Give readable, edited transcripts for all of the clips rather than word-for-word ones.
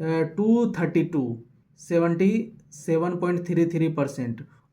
232 77.33%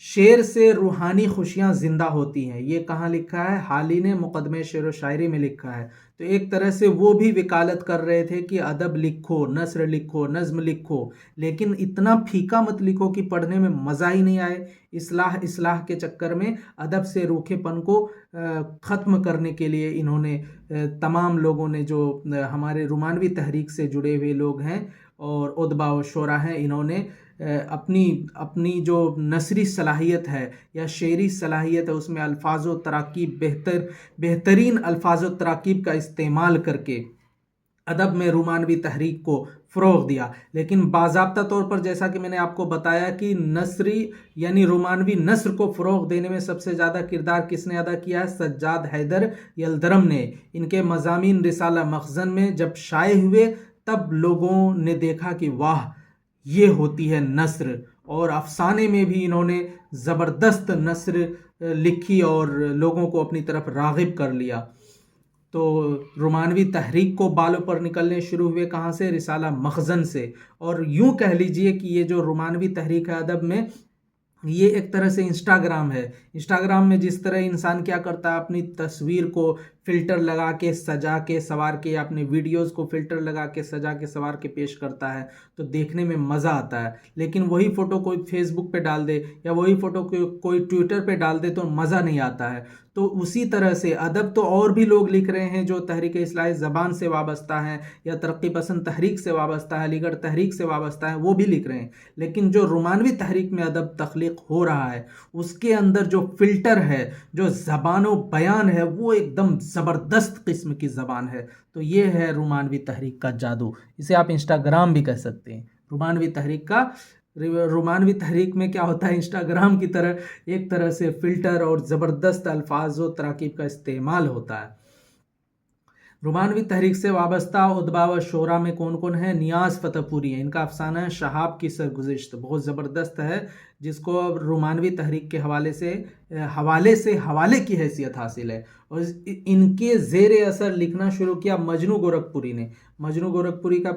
شعر سے روحانی خوشیاں زندہ ہوتی ہیں، یہ کہاں لکھا ہے؟ حالی نے مقدمے شعر و شاعری میں لکھا ہے۔ تو ایک طرح سے وہ بھی وکالت کر رہے تھے کہ ادب لکھو، نثر لکھو، نظم لکھو، لیکن اتنا پھیکا مت لکھو کہ پڑھنے میں مزہ ہی نہیں آئے۔ اصلاح کے چکر میں ادب سے روکھے پن کو ختم کرنے کے لیے انہوں نے تمام لوگوں نے، جو ہمارے رومانوی تحریک سے جڑے ہوئے لوگ ہیں اور ادبا و شعراء ہیں، انہوں نے اپنی جو نثری صلاحیت ہے یا شعری صلاحیت ہے اس میں الفاظ و تراکیب بہترین الفاظ و تراکیب کا استعمال کر کے ادب میں رومانوی تحریک کو فروغ دیا۔ لیکن باضابطہ طور پر جیسا کہ میں نے آپ کو بتایا کہ نثری یعنی رومانوی نثر کو فروغ دینے میں سب سے زیادہ کردار کس نے ادا کیا ہے؟ سجاد حیدر یلدرم نے۔ ان کے مضامین رسالہ مخزن میں جب شائع ہوئے تب لوگوں نے دیکھا کہ واہ، یہ ہوتی ہے نثر، اور افسانے میں بھی انہوں نے زبردست نثر لکھی اور لوگوں کو اپنی طرف راغب کر لیا۔ تو رومانوی تحریک کو بالوں پر نکلنے شروع ہوئے کہاں سے؟ رسالہ مخزن سے۔ اور یوں کہہ لیجئے کہ یہ جو رومانوی تحریک ہے ادب میں، یہ ایک طرح سے انسٹاگرام ہے۔ انسٹاگرام میں جس طرح انسان کیا کرتا ہے، اپنی تصویر کو فلٹر لگا کے سجا کے سوار کے، یا اپنے ویڈیوز کو فلٹر لگا کے سجا کے سوار کے پیش کرتا ہے تو دیکھنے میں مزہ آتا ہے، لیکن وہی فوٹو کوئی فیس بک پہ ڈال دے یا وہی فوٹو کوئی ٹویٹر پہ ڈال دے تو مزہ نہیں آتا ہے۔ تو اسی طرح سے ادب تو اور بھی لوگ لکھ رہے ہیں جو تحریک اصلاح زبان سے وابستہ ہیں یا ترقی پسند تحریک سے وابستہ ہے، علی گڑھ تحریک سے وابستہ ہیں، وہ بھی لکھ رہے ہیں، لیکن جو رومانوی تحریک میں ادب تخلیق ہو رہا ہے اس کے اندر جو فلٹر ہے، جو زبان و بیان ہے، وہ ایک دم زبردست قسم کی زبان ہے۔ تو یہ ہے رومانوی تحریک کا جادو، اسے آپ انسٹاگرام بھی کہہ سکتے ہیں۔ رومانوی تحریک میں کیا ہوتا ہے؟ انسٹاگرام کی طرح ایک طرح سے فلٹر اور زبردست الفاظ و تراکیب کا استعمال ہوتا ہے۔ رومانوی تحریک سے وابستہ ادبا و شعراء میں کون کون ہیں؟ نیاز فتح پوری ہیں، ان کا افسانہ ہے شہاب کی سرگزشت، بہت زبردست ہے، جس کو رومانوی تحریک کے حوالے کی حیثیت حاصل ہے۔ اور ان کے زیر اثر لکھنا شروع کیا مجنو گورکھپوری نے۔ مجنو گورکھپوری کا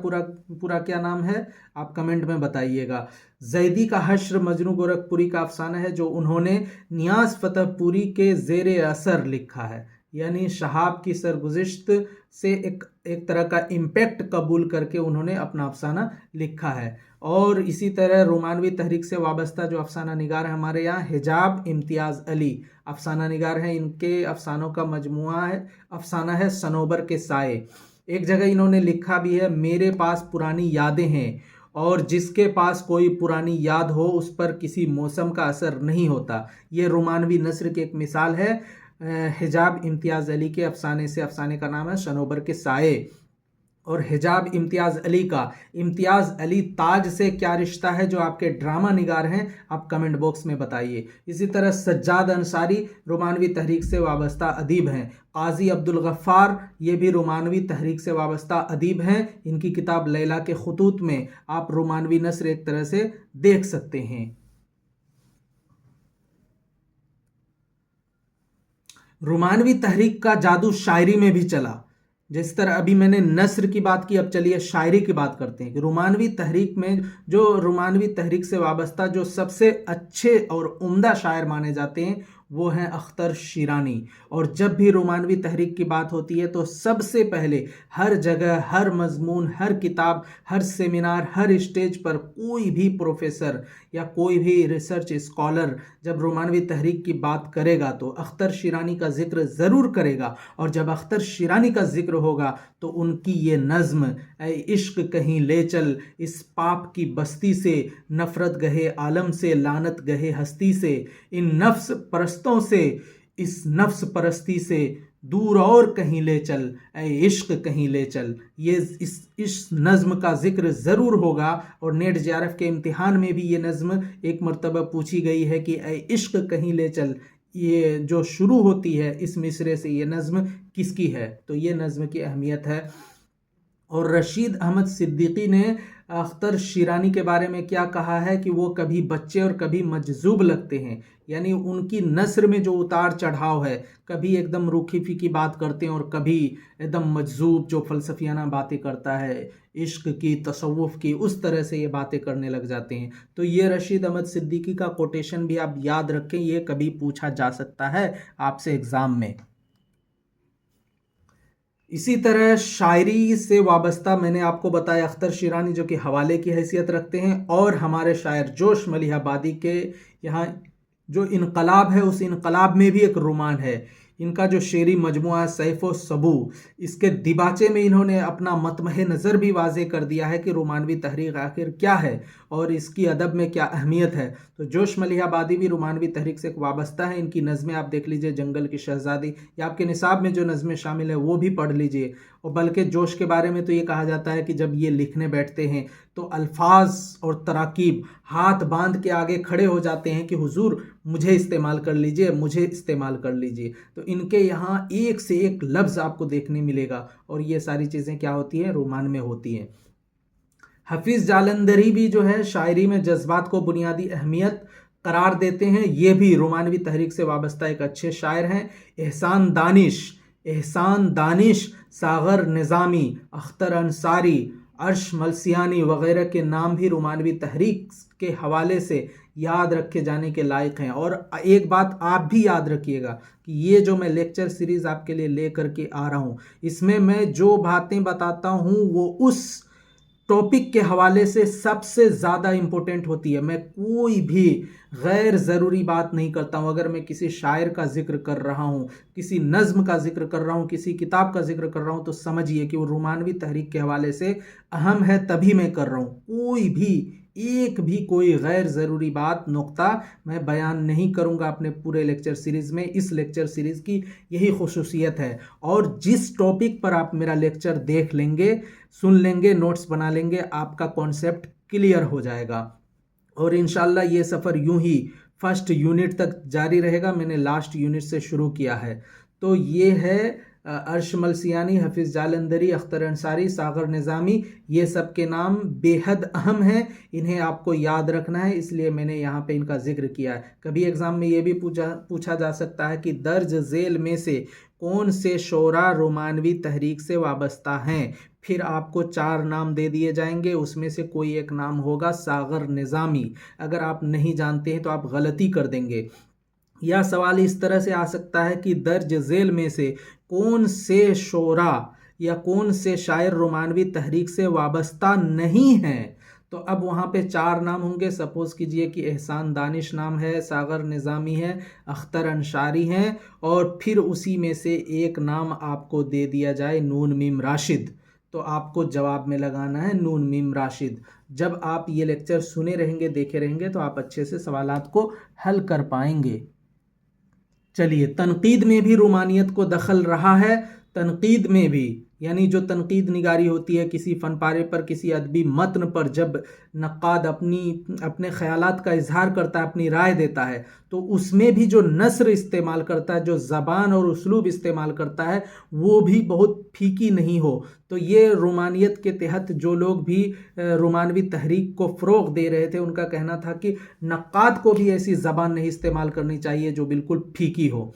پورا کیا نام ہے؟ آپ کمنٹ میں بتائیے گا۔ زیدی کا حشر مجنو گورکھپوری کا افسانہ ہے جو انہوں نے نیاز فتح پوری کے زیر اثر لکھا ہے، یعنی شہاب کی سرگزشت سے ایک طرح کا امپیکٹ قبول کر کے انہوں نے اپنا افسانہ لکھا ہے۔ اور اسی طرح رومانوی تحریک سے وابستہ جو افسانہ نگار ہیں ہمارے یہاں، حجاب امتیاز علی افسانہ نگار ہیں، ان کے افسانوں کا مجموعہ ہے، افسانہ ہے صنوبر کے سائے۔ ایک جگہ انہوں نے لکھا بھی ہے، میرے پاس پرانی یادیں ہیں اور جس کے پاس کوئی پرانی یاد ہو اس پر کسی موسم کا اثر نہیں ہوتا۔ یہ رومانوی نثر کی ایک مثال ہے حجاب امتیاز علی کے افسانے سے۔ افسانے کا نام ہے صنوبر کے سائے۔ اور حجاب امتیاز علی کا امتیاز علی تاج سے کیا رشتہ ہے جو آپ کے ڈرامہ نگار ہیں؟ آپ کمنٹ باکس میں بتائیے۔ اسی طرح سجاد انصاری رومانوی تحریک سے وابستہ ادیب ہیں۔ قاضی عبدالغفار یہ بھی رومانوی تحریک سے وابستہ ادیب ہیں، ان کی کتاب لیلا کے خطوط میں آپ رومانوی نثر ایک طرح سے دیکھ سکتے ہیں۔ رومانوی تحریک کا جادو شاعری میں بھی چلا، جس طرح ابھی میں نے نثر کی بات کی، اب چلیے شاعری کی بات کرتے ہیں کہ رومانوی تحریک میں جو رومانوی تحریک سے وابستہ جو سب سے اچھے اور عمدہ شاعر مانے جاتے ہیں وہ ہیں اختر شیرانی۔ اور جب بھی رومانوی تحریک کی بات ہوتی ہے تو سب سے پہلے ہر جگہ، ہر مضمون، ہر کتاب، ہر سیمینار، ہر اسٹیج پر کوئی بھی پروفیسر یا کوئی بھی ریسرچ اسکالر جب رومانوی تحریک کی بات کرے گا تو اختر شیرانی کا ذکر ضرور کرے گا۔ اور جب اختر شیرانی کا ذکر ہوگا تو ان کی یہ نظم، اے عشق کہیں لے چل اس پاپ کی بستی سے، نفرت گہے عالم سے، لعنت گہے ہستی سے، ان نفس پرستوں سے، اس نفس پرستی سے دور اور کہیں لے چل، اے عشق کہیں لے چل، یہ اس نظم کا ذکر ضرور ہوگا۔ اور نیٹ جے آر ایف کے امتحان میں بھی یہ نظم ایک مرتبہ پوچھی گئی ہے کہ اے عشق کہیں لے چل، یہ جو شروع ہوتی ہے اس مصرے سے، یہ نظم کس کی ہے؟ تو یہ نظم کی اہمیت ہے۔ اور رشید احمد صدیقی نے اختر شیرانی کے بارے میں کیا کہا ہے کہ وہ کبھی بچے اور کبھی مجذوب لگتے ہیں، یعنی ان کی نثر میں جو اتار چڑھاؤ ہے، کبھی ایک دم روکھی پھیکی بات کرتے ہیں اور کبھی ایک دم مجذوب جو فلسفیانہ باتیں کرتا ہے، عشق کی، تصوف کی، اس طرح سے یہ باتیں کرنے لگ جاتے ہیں۔ تو یہ رشید احمد صدیقی کا کوٹیشن بھی آپ یاد رکھیں، یہ کبھی پوچھا جا سکتا ہے آپ سے ایگزام میں۔ اسی طرح شاعری سے وابستہ میں نے آپ کو بتایا اختر شیرانی جو کہ حوالے کی حیثیت رکھتے ہیں، اور ہمارے شاعر جوش ملیح آبادی کے یہاں جو انقلاب ہے اس انقلاب میں بھی ایک رومان ہے۔ ان کا جو شعری مجموعہ سیف و سبو، اس کے دیباچے میں انہوں نے اپنا مطمح نظر بھی واضح کر دیا ہے کہ رومانوی تحریک آخر کیا ہے اور اس کی ادب میں کیا اہمیت ہے۔ تو جوش ملیح آبادی بھی رومانوی تحریک سے وابستہ ہے۔ ان کی نظمیں آپ دیکھ لیجئے، جنگل کی شہزادی، یا آپ کے نصاب میں جو نظمیں شامل ہیں وہ بھی پڑھ لیجئے۔ اور بلکہ جوش کے بارے میں تو یہ کہا جاتا ہے کہ جب یہ لکھنے بیٹھتے ہیں تو الفاظ اور تراکیب ہاتھ باندھ کے آگے کھڑے ہو جاتے ہیں کہ حضور مجھے استعمال کر لیجئے، مجھے استعمال کر لیجئے۔ تو ان کے یہاں ایک سے ایک لفظ آپ کو دیکھنے ملے گا، اور یہ ساری چیزیں کیا ہوتی ہیں؟ رومان میں ہوتی ہیں۔ حفیظ جالندھری بھی جو ہے شاعری میں جذبات کو بنیادی اہمیت قرار دیتے ہیں، یہ بھی رومانوی تحریک سے وابستہ ایک اچھے شاعر ہیں۔ احسان دانش، ساغر نظامی، اختر انصاری، عرش ملسیانی وغیرہ کے نام بھی رومانوی تحریک کے حوالے سے یاد رکھے جانے کے لائق ہیں۔ اور ایک بات آپ بھی یاد رکھیے گا کہ یہ جو میں لیکچر سیریز آپ کے لیے لے کر کے آ رہا ہوں، اس میں جو باتیں بتاتا ہوں وہ اس ٹاپک کے حوالے سے سب سے زیادہ امپورٹنٹ ہوتی ہے۔ میں کوئی بھی غیر ضروری بات نہیں کرتا ہوں۔ اگر میں کسی شاعر کا ذکر کر رہا ہوں، کسی نظم کا ذکر کر رہا ہوں، کسی کتاب کا ذکر کر رہا ہوں، تو سمجھیے کہ وہ رومانوی تحریک کے حوالے سے اہم ہے، تبھی میں کر رہا ہوں۔ کوئی بھی ایک بھی کوئی غیر ضروری بات، نقطہ میں بیان نہیں کروں گا اپنے پورے لیکچر سیریز میں۔ اس لیکچر سیریز کی یہی خصوصیت ہے، اور جس ٹاپک پر آپ میرا لیکچر دیکھ لیں گے، سن لیں گے، نوٹس بنا لیں گے، آپ کا کانسیپٹ کلیئر ہو جائے گا۔ اور انشاءاللہ یہ سفر یوں ہی فرسٹ یونٹ تک جاری رہے گا۔ میں نے لاسٹ یونٹ سے شروع کیا ہے۔ تو یہ ہے عرش ملسیانی، حفیظ جالندھری، اختر انصاری، ساغر نظامی، یہ سب کے نام بے حد اہم ہیں، انہیں آپ کو یاد رکھنا ہے، اس لیے میں نے یہاں پہ ان کا ذکر کیا ہے۔ کبھی ایگزام میں یہ بھی پوچھا جا سکتا ہے کہ درج ذیل میں سے کون سے شعراء رومانوی تحریک سے وابستہ ہیں؟ پھر آپ کو 4 نام دے دیے جائیں گے، اس میں سے کوئی ایک نام ہوگا ساغر نظامی۔ اگر آپ نہیں جانتے ہیں تو آپ غلطی کر دیں گے۔ یا سوال اس طرح سے آ سکتا ہے کہ درج ذیل میں سے کون سے شعراء یا کون سے شاعر رومانوی تحریک سے وابستہ نہیں ہیں؟ تو اب وہاں پہ 4 نام ہوں گے۔ سپوز کیجئے کہ احسان دانش نام ہے، ساغر نظامی ہے، اختر انصاری ہیں، اور پھر اسی میں سے ایک نام آپ کو دے دیا جائے نون میم راشد، تو آپ کو جواب میں لگانا ہے نون میم راشد۔ جب آپ یہ لیکچر سنے رہیں گے، دیکھے رہیں گے، تو آپ اچھے سے سوالات کو حل کر پائیں گے۔ چلیے، تنقید میں بھی رومانیت کو دخل رہا ہے۔ تنقید میں بھی، یعنی جو تنقید نگاری ہوتی ہے کسی فن پارے پر، کسی ادبی متن پر، جب نقاد اپنے خیالات کا اظہار کرتا ہے، اپنی رائے دیتا ہے، تو اس میں بھی جو نثر استعمال کرتا ہے، جو زبان اور اسلوب استعمال کرتا ہے، وہ بھی بہت پھیکی نہیں ہو۔ تو یہ رومانیت کے تحت جو لوگ بھی رومانوی تحریک کو فروغ دے رہے تھے، ان کا کہنا تھا کہ نقاد کو بھی ایسی زبان نہیں استعمال کرنی چاہیے جو بالکل پھیکی ہو۔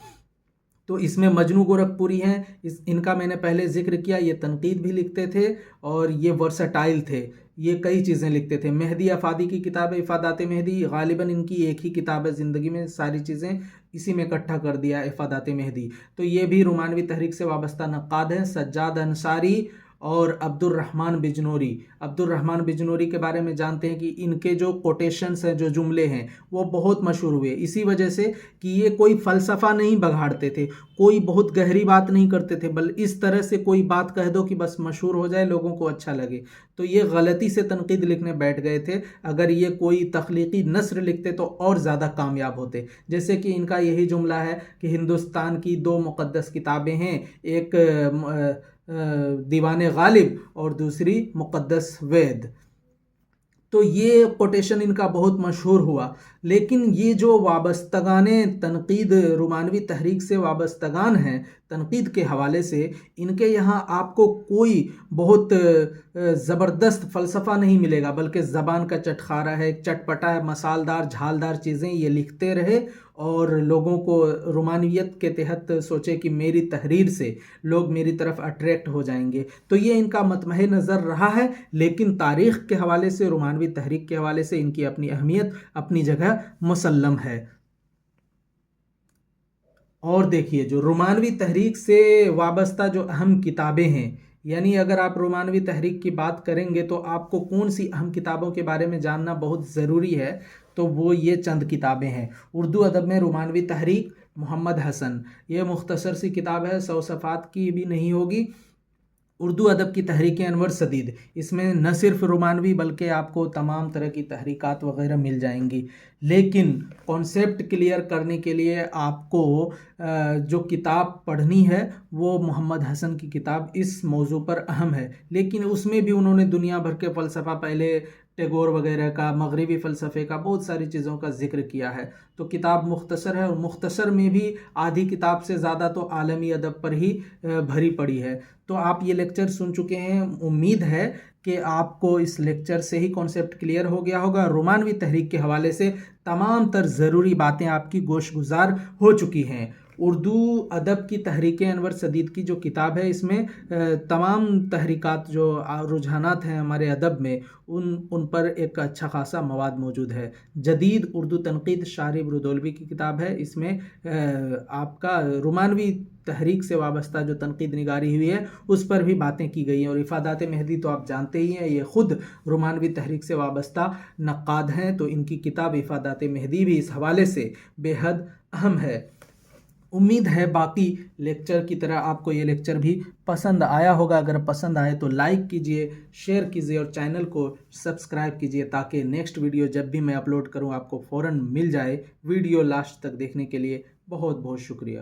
تو اس میں مجنو گورکھپوری ہیں، ان کا میں نے پہلے ذکر کیا، یہ تنقید بھی لکھتے تھے اور یہ ورسٹائل تھے، یہ کئی چیزیں لکھتے تھے۔ مہدی افادی کی کتاب ہے افادات مہدی، غالباً ان کی ایک ہی کتاب ہے زندگی میں، ساری چیزیں اسی میں اکٹھا کر دیا افادات مہدی۔ تو یہ بھی رومانوی تحریک سے وابستہ نقاد ہیں۔ سجاد انصاری اور عبد الرحمن بجنوری کے بارے میں جانتے ہیں کہ ان کے جو کوٹیشنز ہیں، جو جملے ہیں، وہ بہت مشہور ہوئے اسی وجہ سے کہ یہ کوئی فلسفہ نہیں بگاڑتے تھے، کوئی بہت گہری بات نہیں کرتے تھے، بل اس طرح سے کوئی بات کہہ دو کہ بس مشہور ہو جائے، لوگوں کو اچھا لگے۔ تو یہ غلطی سے تنقید لکھنے بیٹھ گئے تھے، اگر یہ کوئی تخلیقی نثر لکھتے تو اور زیادہ کامیاب ہوتے۔ جیسے کہ ان کا یہی جملہ ہے کہ ہندوستان کی 2 مقدس کتابیں ہیں، ایک دیوان غالب اور دوسری مقدس وید۔ تو یہ کوٹیشن ان کا بہت مشہور ہوا. لیکن یہ جو وابستگان تنقید رومانوی تحریک سے وابستگان ہیں تنقید کے حوالے سے، ان کے یہاں آپ کو کوئی بہت زبردست فلسفہ نہیں ملے گا، بلکہ زبان کا چٹخارا ہے، چٹپٹا ہے، مسالدار جھالدار چیزیں یہ لکھتے رہے اور لوگوں کو رومانویت کے تحت سوچے کہ میری تحریر سے لوگ میری طرف اٹریکٹ ہو جائیں گے. تو یہ ان کا مطمع نظر رہا ہے. لیکن تاریخ کے حوالے سے، رومانوی تحریک کے حوالے سے ان کی اپنی اہمیت، اپنی جگہ مسلم ہے. اور دیکھیے جو رومانوی تحریک سے وابستہ جو اہم کتابیں ہیں، یعنی اگر آپ رومانوی تحریک کی بات کریں گے تو آپ کو کون سی اہم کتابوں کے بارے میں جاننا بہت ضروری ہے، تو وہ یہ چند کتابیں ہیں. اردو ادب میں رومانوی تحریک، محمد حسن، یہ مختصر سی کتاب ہے، 100 صفحات کی بھی نہیں ہوگی. اردو ادب کی تحریک انور سدید، اس میں نہ صرف رومانوی بلکہ آپ کو تمام طرح کی تحریکات وغیرہ مل جائیں گی. لیکن کانسیپٹ کلیئر کرنے کے لیے آپ کو جو کتاب پڑھنی ہے وہ محمد حسن کی کتاب اس موضوع پر اہم ہے. لیکن اس میں بھی انہوں نے دنیا بھر کے فلسفہ، پہلے ٹیگور وغیرہ کا، مغربی فلسفے کا، بہت ساری چیزوں کا ذکر کیا ہے. تو کتاب مختصر ہے، اور مختصر میں بھی آدھی کتاب سے زیادہ تو عالمی ادب پر ہی بھری پڑی ہے. تو آپ یہ لیکچر سن چکے ہیں، امید ہے کہ آپ کو اس لیکچر سے ہی کانسیپٹ کلیئر ہو گیا ہوگا. رومانوی تحریک کے حوالے سے تمام تر ضروری باتیں آپ کی گوش گزار ہو چکی ہیں. اردو ادب کی تحریک انور سدید کی جو کتاب ہے، اس میں تمام تحریکات، جو رجحانات ہیں ہمارے ادب میں، ان پر ایک اچھا خاصا مواد موجود ہے. جدید اردو تنقید شاعر برودولوی کی کتاب ہے، اس میں آپ کا رومانوی تحریک سے وابستہ جو تنقید نگاری ہوئی ہے اس پر بھی باتیں کی گئی ہیں. اور افادات مہدی تو آپ جانتے ہی ہیں، یہ خود رومانوی تحریک سے وابستہ نقاد ہیں، تو ان کی کتاب افادات مہدی بھی اس حوالے سے بے حد اہم ہے. امید ہے باقی لیکچر کی طرح آپ کو یہ لیکچر بھی پسند آیا ہوگا. اگر پسند آئے تو لائک کیجئے، شیئر کیجئے اور چینل کو سبسکرائب کیجئے، تاکہ نیکسٹ ویڈیو جب بھی میں اپلوڈ کروں آپ کو فوراً مل جائے. ویڈیو لاسٹ تک دیکھنے کے لیے بہت بہت شکریہ.